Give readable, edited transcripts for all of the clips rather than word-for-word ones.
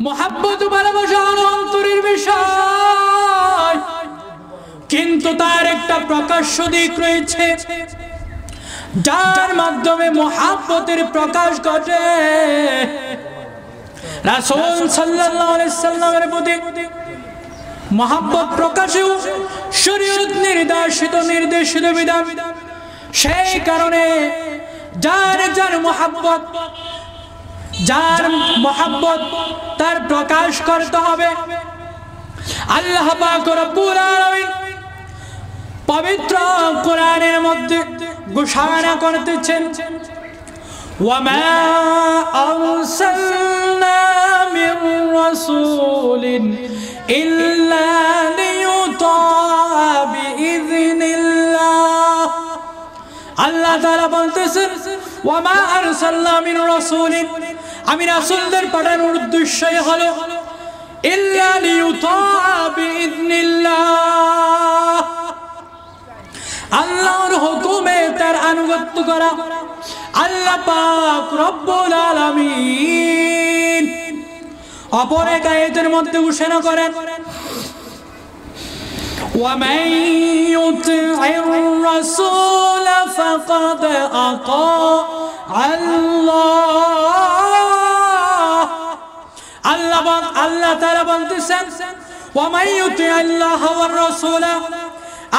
মুহাব্বত ভালোবাসা অন্তরের বিষয়, কিন্তু তার একটা প্রকাশ্য দিক রয়েছে যার মাধ্যমে মুহাব্বতের প্রকাশ ঘটে। রাসূল সাল্লাল্লাহু আলাইহি সাল্লামের প্রতি মুহাব্বত প্রকাশেও শরীয়ত নির্দেশিত বিধান। সেই কারণে যার মুহাব্বত তার প্রকাশ করতে হবে। আল্লাহ পাক রব্বুল আলামিন পবিত্র কোরআনের মধ্যে ঘোষণা করতেছেন, ওয়ামা আরসালনা মির রাসূলিন ইল্লা লিইউতা বিইذনিল্লাহ। আল্লাহ তাআলা বলতেছেন, ওয়ামা আরসালনা মির রাসূলিন, আমি রাসূলদের পাঠানোর উদ্দেশ্যই হলো ইল্লা লিইউতা বিইذনিল্লাহ, আল্লাহর হুকুমে তার আনুগত্য করা। আল্লাহ পাক রব্বুল আলামিন অপর এক আয়াতের মধ্যে ঘোষণা করেন, وَمَن يُطِعِ الرَّسُولَ فَقَدْ أَطَاعَ اللَّهَ। আল্লাহ তাআলা বলতেছেন, وَمَن يُطِعِ اللَّهَ وَالرَّسُولَ,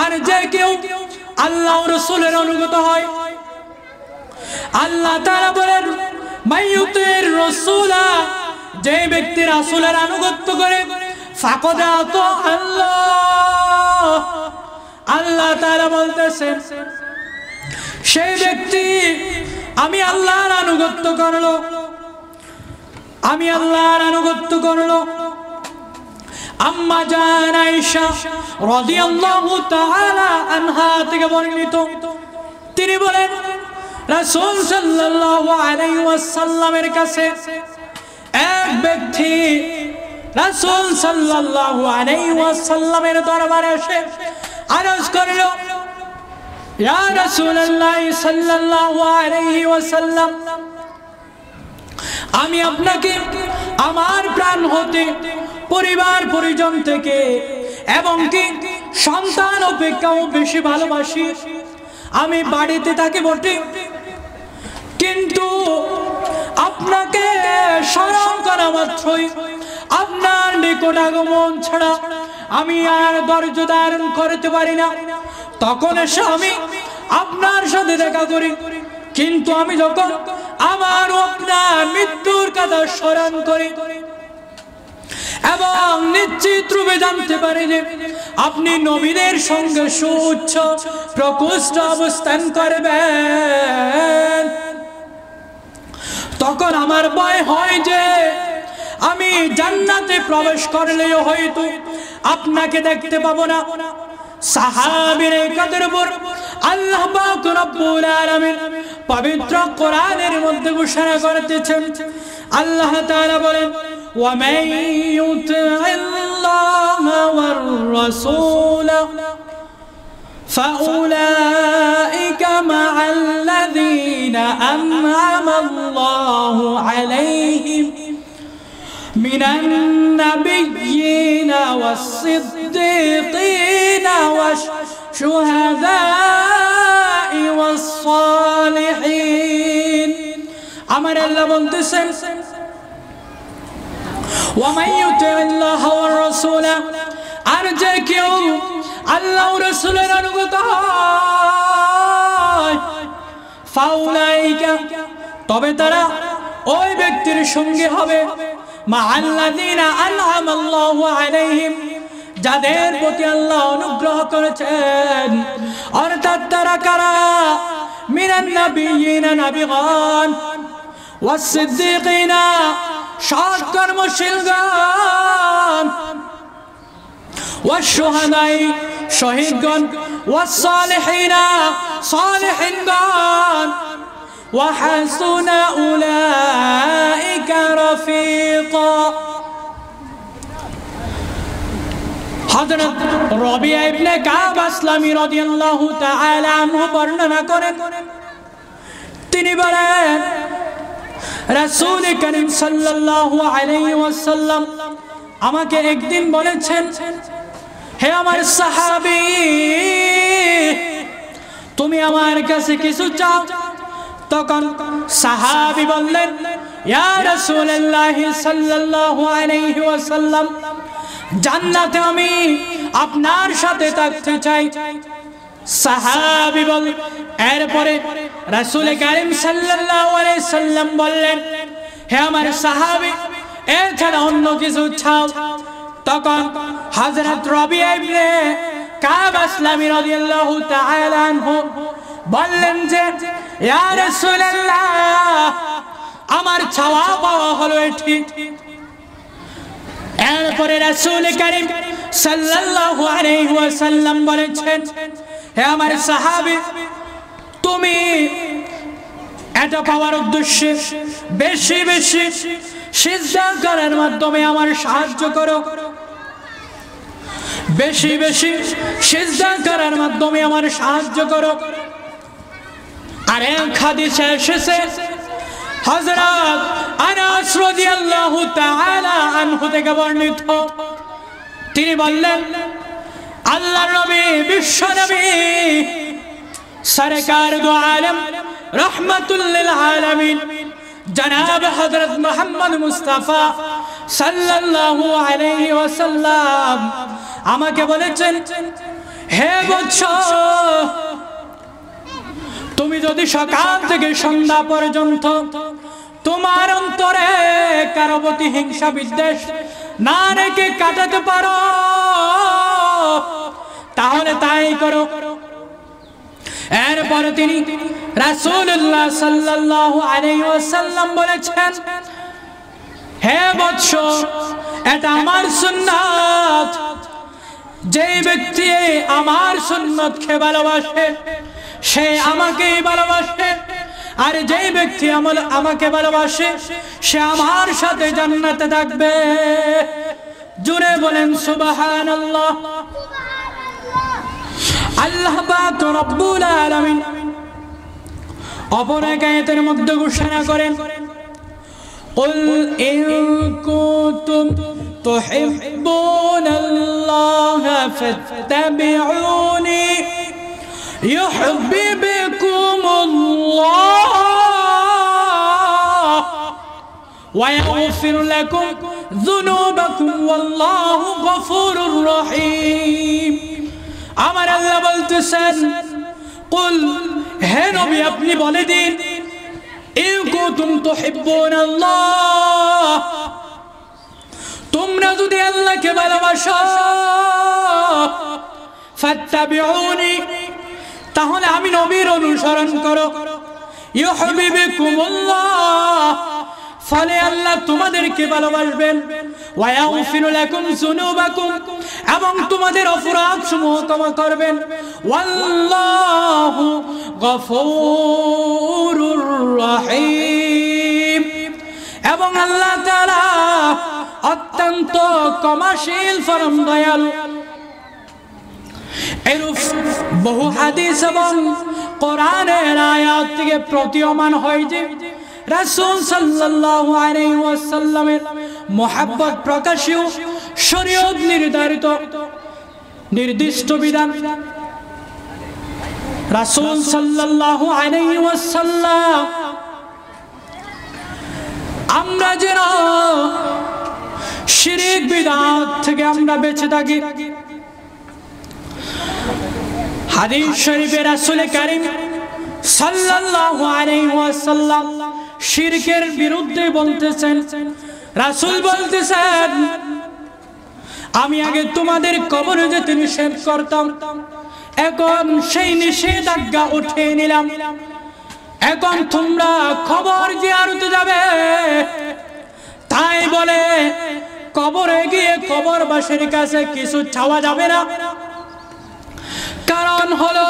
আর যে কেউ আল্লাহ ও রাসূলের অনুগত হয়। আল্লাহ তাআলা বলেন, মাইয়ুতির রাসূলা, যে ব্যক্তি রাসূলের আনুগত্য করে, ফাকাদ আতা আল্লাহ। আল্লাহ তাআলা বলতেছেন, সেই ব্যক্তি আমি আল্লাহর আনুগত্য করলো। আম্মা জান আয়েশা রাদিয়াল্লাহু তাআলা আনহা থেকে বর্ণিত, তিনি বলেন, রাসূল সাল্লাল্লাহু আলাইহি ওয়াসাল্লামের কাছে এক ব্যক্তি রাসূল সাল্লাল্লাহু আলাইহি ওয়াসাল্লামের দরবারে এসে আরজ করল, ইয়া রাসূলুল্লাহ সাল্লাল্লাহু আলাইহি ওয়াসাল্লাম, আমি আপনাকে আমার প্রাণ হতে, পরিবার পরিজন থেকে এবং কি সন্তান অপেক্ষাও বেশি ভালোবাসি। আমি বাড়িতে থাকি বটে, কিন্তু আপনাকে স্মরণ করা মাত্রই আপনার নিকট আগমন ছাড়া আমি আর ধৈর্য ধারণ করতে পারি না। তখন এসে আমি আপনার সাথে দেখা করি, কিন্তু আমি যখন আমার আপনার মৃত্যুর কথা স্মরণ করি এবং নিশ্চিত রূপে জানতে পারি যে আপনি নবীদের সঙ্গে সুউচ্চ প্রকোষ্ঠ অবস্থান করবেন, তখন আমার ভয় হয় যে আমি জান্নাতে প্রবেশ করলেও হয়তো আপনাকে দেখতে পাবো না। সাহাবীর কাদের উপর আল্লাহ পাক রব্বুল আলামিন পবিত্র কোরআনের মধ্যে ঘোষণা করতেছেন। আল্লাহ তাআলা বলেন, وَمَن يُطِعِ اللَّهَ وَالرَّسُولَ فَأُولَئِكَ مَعَ الَّذِينَ أَنْعَمَ اللَّهُ عَلَيْهِمْ مِنَ النَّبِيِّينَ وَالصِّدِّيقِينَ وَالشُّهَدَاءِ وَالصَّالِحِينَ। আমার আল্লাহ বলতেছেন, وَمَن يُطِعِ اللَّهَ وَالرَّسُولَ, আর যে কেউ আল্লাহ ও রাসূলের অনুগত হয়, ফাউলাইকা, তবে তারা ওই ব্যক্তির সঙ্গে হবে, মাআল্লাযীনা আনআমাল্লাহু আলাইহিম, যাদের প্রতি আল্লাহ অনুগ্রহ করেছেন। অর্থাৎ তারা কারা? মিনান নাবিয়্যিনা, নবীগণ, ওয়াস-সিদ্দীকিনা, সৎ কর্মশীলগণ, ওয়াশ-শুহাদাই, শহীদগণ, ওয়াস-সালিহিনা, সালিহিনগণ, ওয়া হাসুনা উলাইকা রাফীকা। হযরত রাবিয়া ইবনে কাব আসলামী রাদিয়াল্লাহু তাআলা আনহু বর্ণনা করেন, তিনি বলেন, রাসূল করিম সাল্লাল্লাহু আলাইহি ওয়াসাল্লাম আমাকে একদিন বলেছেন, হে আমার সাহাবী, তুমি আমার কাছে কিছু চাও। তখন সাহাবী বললেন, ইয়া রাসূলুল্লাহ সাল্লাল্লাহু আলাইহি ওয়াসাল্লাম, জান্নাতে আমি আপনার সাথে থাকতে চাই। সাহাবী বল, এরপরে রাসূল করিম সাল্লাল্লাহু আলাইহি সাল্লাম বললেন, হে আমার সাহাবী, এছাড়া অন্য কিছু চাও। তখন হযরত রাবিয়া ইবনে কাব আসলামী রাদিয়াল্লাহু তাআলা আনহু বললেন যে, ইয়া রাসূলুল্লাহ, আমার চাওয়া পাওয়া হলো এটি। এরপরে রাসূল করিম সাল্লাল্লাহু আলাইহি ওয়াসাল্লাম বলেছেন, হে আমার সাহাবী, তুমি এটা পাওয়ার উদ্দেশ্যে বেশি বেশি সিজদা করার মাধ্যমে আমার সাহায্য করো, বেশি বেশি সিজদা করার মাধ্যমে আমার সাহায্য করো। আর এক হাদিসে এসেছে, হযরত আনাস রাদিয়াল্লাহু তাআলা আনহু থেকে বর্ণিত, তিনি বললেন, আল্লাহর নবী, বিশ্ব নবী, সরকার দু আলম, রহমাতুল লিল আলামিন, জনাব হযরত মুহাম্মদ মুস্তাফা সাল্লাল্লাহু আলাইহি ওয়াসাল্লাম আমাকে বলেছেন, হে বৎস, তুমি যদি সকাল থেকে সন্ধ্যা পর্যন্ত তোমার অন্তরে কারো প্রতি হিংসা বিদ্বেষ না রেখে কাটাতে পারো, তাহলে তাই করো। এরপরে তিনি রাসূলুল্লাহ সাল্লাল্লাহু আলাইহি ওয়াসাল্লাম বলেছেন, হে বৎস, এটা আমার সুন্নাত, যে ব্যক্তি আমার সুন্নতকে ভালোবাসে সে আমাকেই ভালোবাসে, আর যে ব্যক্তি আমাকে ভালোবাসে সে আমার সাথে জান্নাতে থাকবে। জুড়ে বলেন সুবহানাল্লাহ। আল্লাহ পাক রব্বুল আলামিন অপর এক আয়াতের মধ্যে ঘোষণা করেন, কুল ইন কুনতুম তুহিব্বুনাল্লাহা ফাত্তাবিউনি ইউহিব্বুকুমুল্লাহ ওয়া ইয়াগফির লাকুম যুনুবাকুম ওয়াল্লাহু গফুরুর রহিম। আমার আল্লাহ বলতেছেন, কুল, হে নবী, আপনি বলে দিন, ইন কুনতুম তুহিব্বুনাল্লাহ, তোমরা যদি আল্লাহকে ভালোবাসো, ফাত্তাবিউনি, তাহলে আমি নবীর অনুসরণ করো, ইউহিব্বুকুমুল্লাহ, ফলে আল্লাহ তোমাদেরকে ভালোবাসবেন, ওয়া ইয়াগফিরু লাকুম যুনুবাকুম, এবং তোমাদের অপরাধসমূহ ক্ষমা করবেন, ওয়াল্লাহু গফুরুর রহিম, এবং আল্লাহ তাআলা অত্যন্ত ক্ষমাশীল পরম দয়ালু। এরূপ বহু হাদিস এবং কোরআনের আয়াত থেকে প্রতীয়মান হয় যে রাসূল সাল্লাল্লাহু আলাইহি ওয়াসাল্লামের মুহাব্বত প্রকাশীয় শরীয়ত নির্ধারিত নির্দিষ্ট বিধান। রাসূল সাল্লাল্লাহু আলাইহি ওয়াসাল্লাম আমরা যেন শিরক বিদআত থেকে আমরা বেঁচে থাকি। হাদিস শরীফে রাসূল কারীম সাল্লাল্লাহু আলাইহি ওয়াসাল্লাম শিরকের বিরুদ্ধে বলতেছেন, রাসূল বলতেছেন, আমি আগে তোমাদের কবরে যেতে নিষেধ করতাম, এখন সেই নিষেধাজ্ঞা উঠিয়ে নিলাম, এখন তোমরা কবর জিয়ারতে যাবে। তাই বলে কবরে গিয়ে কবরবাসীর কাছে কিছু চাওয়া যাবে না, কারণ হলো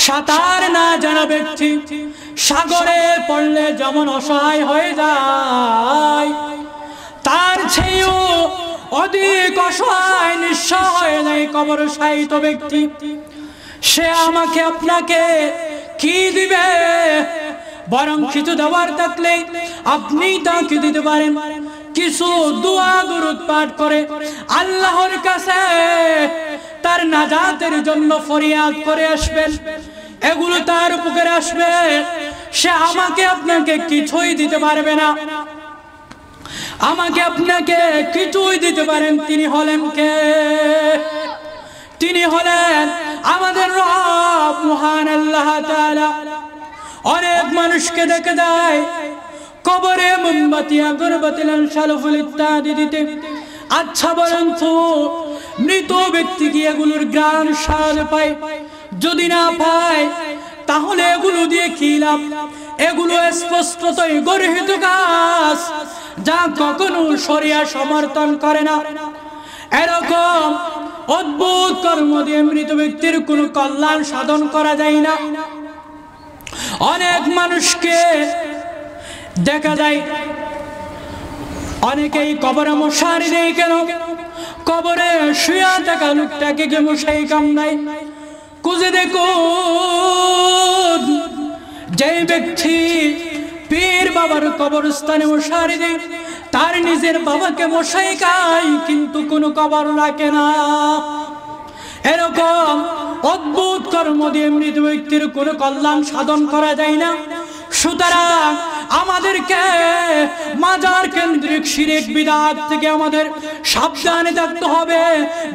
সাঁতার না জানা ব্যক্তি সাগরে পড়লে যেমন অসহায় হয়ে যায়, তার চেয়েও অধিক অসহায় নিঃস্ব হয়ে যায় কবর শায়িত ব্যক্তি। সে আমাকে আপনাকে কি দিবে? বরং কিছু দেওয়ার থাকলে আপনি তাকে দিতে পারেন। কিছু দোয়া দরুদ পাঠ করে আল্লাহর কাছে তার নাজাতের জন্য ফরিয়াদ করে আসবেন, এগুলো তার উপকারে আসবে। সে আমাকে আপনাকে কিছুই দিতে পারবে না, আমাকে আপনাকে কিছুই দিতে পারেন। তিনি হলেন কে? তিনি হলেন আমাদের রব মহান আল্লাহ তাআলা। অনেক মানুষকে দেখে যায় কবরে মোমবাতি, আগরবাতি, শালফুল ইত্যাদি দিতে। আচ্ছা বলেন তো, মৃত ব্যক্তি কি এগুলোর ঘ্রাণ স্বাদ পায়? যদি না পায় তাহলে এগুলো দিয়ে কি লাভ? এগুলো স্পষ্টতই গর্হিত কাজ, যা কখনো শরিয়া সমর্থন করে না। এরকম অদ্ভুত কর্ম দিয়ে মৃত ব্যক্তির কোনো কল্যাণ সাধন করা যায় না। অনেক মানুষকে দেখা যায়, অনেকেই কবরে মশারি নেই কেন? কবরে শুয়ে থাকা লোকটাকে যে মশাই কামড়ায়। খুঁজে দেখুন, যে ব্যক্তি পীর বাবার কবরস্থানে মশারি দেয়, তার নিজের বাবাকে মশাই খায়, কিন্তু কোনো কবর রাখে না। এরকম অদ্ভুত কর্ম দিয়ে মৃত ব্যক্তির কোনো কল্যাণ সাধন করা যায় না। সুতরাং আমাদেরকে মাজার কেন্দ্রিক শিরক বিদআত থেকে আমাদের সাবধানে থাকতে হবে,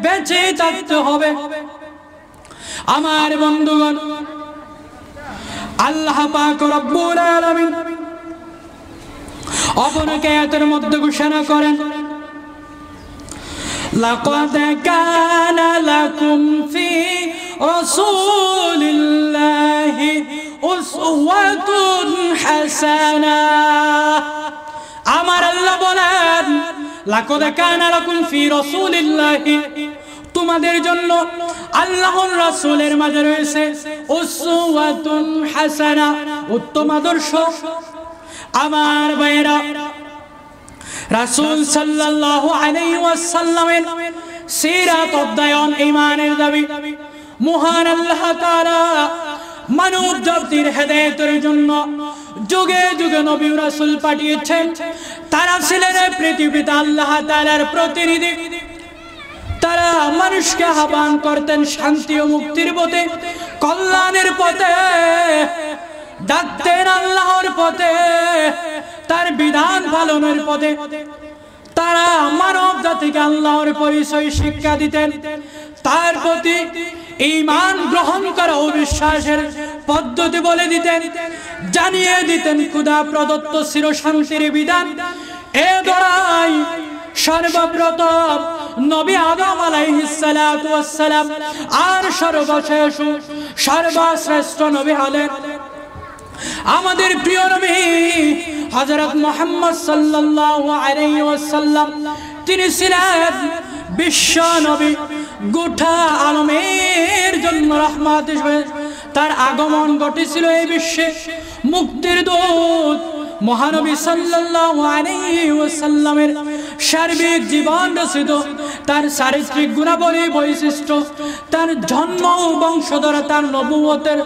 বেঁচে থাকতে হবে। আমার বন্ধুগণ, আল্লাহ পাক রব্বুল আলামিন অপরকে আয়াতের মধ্যে ঘোষণা করেন, লাকাদ কানা লাকুম ফি রাসূলিল্লাহি উসওয়াতুন হাসানাহ। আমার আল্লাহ বলেন, লাকাদ কানা লাকুম ফি রাসূলিল্লাহি, তোমাদের জন্য আল্লাহর রাসূলের মাঝে রয়েছে উসওয়াতুন হাসানাহ, উত্তম আদর্শ। আমার ভাইরা, রাসূল সাল্লাল্লাহু আলাইহি ওয়াসাল্লামের সিরাত অধ্যয়ন ঈমানের দাবি। মহান আল্লাহ তাআলা মানব জাতির হেদায়েতের জন্য যুগে যুগে নবী ও রাসূল পাঠিয়েছেন। তারা ছিলেন পৃথিবীতে আল্লাহ তাআলার প্রতিনিধি। তারা মানুষকে আহ্বান করতেন শান্তি ও মুক্তির পথে, কল্যাণের পথে, ডাকতেন আল্লাহর পথে, তার বিধান পালনের পথে। তারা মানব জাতিকে আল্লাহর পরিচয় শিক্ষা দিতেন, তার প্রতি ঈমান গ্রহণ করা ও বিশ্বাসের পদ্ধতি বলে দিতেন, জানিয়ে দিতেন খোদা প্রদত্ত চিরশান্তির বিধান। এ দ্বারাই সর্বপ্রথম নবী আদম আলাইহিস সালাতু ওয়াস সালাম আর সর্বশেষ সর্বশ্রেষ্ঠ নবী হলেন আমাদের প্রিয় নবী হযরত মুহাম্মদ সাল্লাল্লাহু আলাইহি ওয়াসাল্লাম। তিনি ছিলেন বিশ্ব নবী, গোটা আলমের জন্য রহমত হিসেবে তার আগমন ঘটেছিল এই বিশ্বে। মুক্তির দূত মহানবী সাল্লাল্লাহু আলাইহি ওয়াসাল্লামের সার্বিক জীবন রচিত, তার চারিত্রিক গুণাবলী, বৈশিষ্ট্য, তার জন্ম, বংশধর, তার নবুয়তের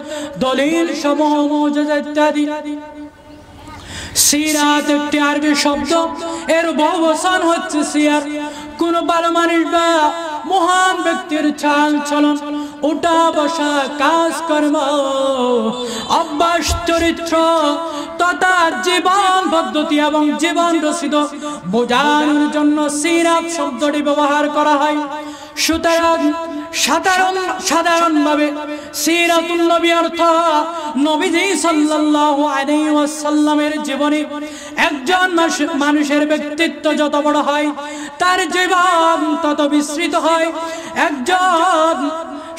দলিল সমূহ, মুজিজা ইত্যাদি। সিরাত একটি আরবি শব্দ, এর বহুবচন হচ্ছে সিয়ার। কোন ভালো মানুষ বা মহান ব্যক্তির চাল চলন, উঠা বসা, কাজ কর্ম, অভ্যাস, চরিত্র তথা জীবন পদ্ধতি এবং জীবন রচিত বোঝানোর জন্য সিরাত শব্দটি ব্যবহার করা হয়। সুতরাং সাধারণভাবে সিরাতুন নবী অর্থ নবীজি সাল্লাল্লাহু আলাইহি ওয়াসাল্লামের জীবনী। একজন মানুষের ব্যক্তিত্ব যত বড় হয়, তার জীবন তত বিস্তৃত হয়। একজন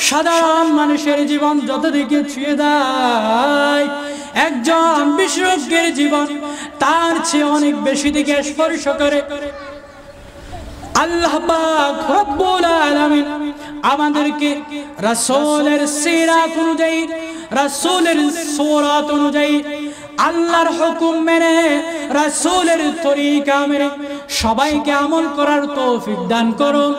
সাধারণ মানুষের জীবন যত দিকে ছুঁয়ে দেয়, একজন বিশেষজ্ঞের জীবন তার চেয়ে অনেক বেশি দিকে স্পর্শ করে। আল্লাহ পাক রব্বুল আলামিন আমাদেরকে রাসূলের সিরাত অনুযায়ী, রাসূলের সূরাত অনুযায়ী, আল্লাহর হুকুম মেনে, রাসূলের তরিকা মেনে সবাইকে আমল করার তৌফিক দান করুন।